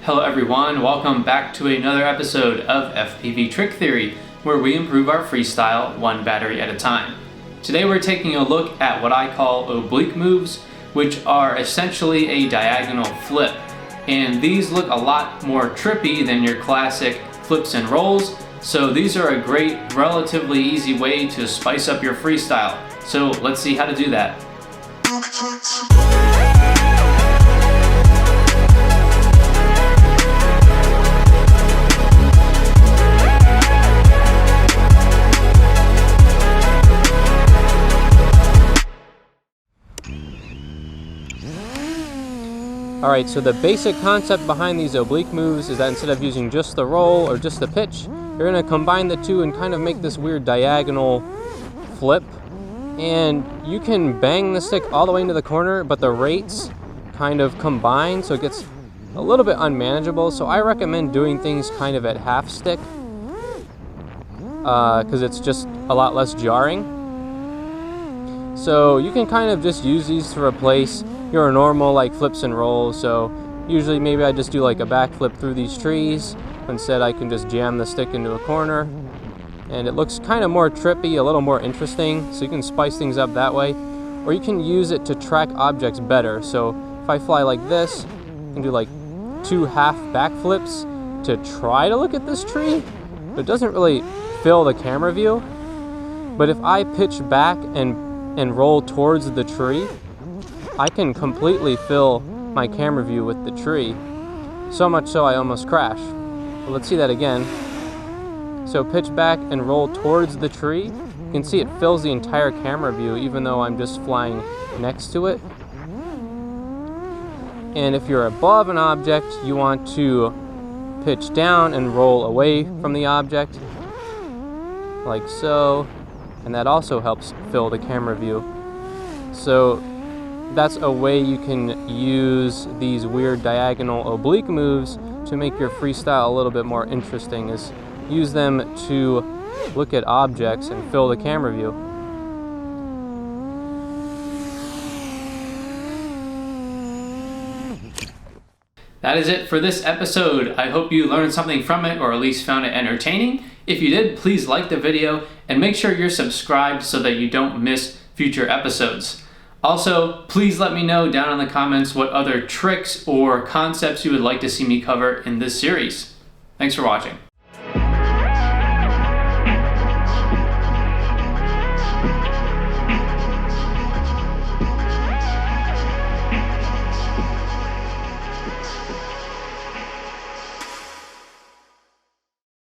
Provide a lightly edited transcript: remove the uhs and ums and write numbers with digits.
Hello everyone, welcome back to another episode of FPV Trick Theory, where we improve our freestyle one battery at a time. Today we're taking a look at what I call oblique moves, which are essentially a diagonal flip. And these look a lot more trippy than your classic flips and rolls, so these are a great, relatively easy way to spice up your freestyle. So let's see how to do that. Alright, so the basic concept behind these oblique moves is that instead of using just the roll or just the pitch, you're going to combine the two and kind of make this weird diagonal flip. And you can bang the stick all the way into the corner, but the rates kind of combine, so it gets a little bit unmanageable. So I recommend doing things kind of at half stick, because it's just a lot less jarring. So you can kind of just use these to replace your normal like flips and rolls. So usually maybe I just do like a backflip through these trees. Instead I can just jam the stick into a corner, and it looks kind of more trippy, a little more interesting, so you can spice things up that way. Or you can use it to track objects better. So if I fly like this, I can do like 2 half backflips to try to look at this tree, but it doesn't really fill the camera view. But if I pitch back and roll towards the tree, I can completely fill my camera view with the tree. So much so I almost crash. Well, let's see that again. So pitch back and roll towards the tree. You can see it fills the entire camera view even though I'm just flying next to it. And if you're above an object, you want to pitch down and roll away from the object, like so. And that also helps fill the camera view. So that's a way you can use these weird diagonal oblique moves to make your freestyle a little bit more interesting, is use them to look at objects and fill the camera view. That is it for this episode. I hope you learned something from it, or at least found it entertaining. If you did, please like the video and make sure you're subscribed so that you don't miss future episodes. Also, please let me know down in the comments what other tricks or concepts you would like to see me cover in this series. Thanks for watching.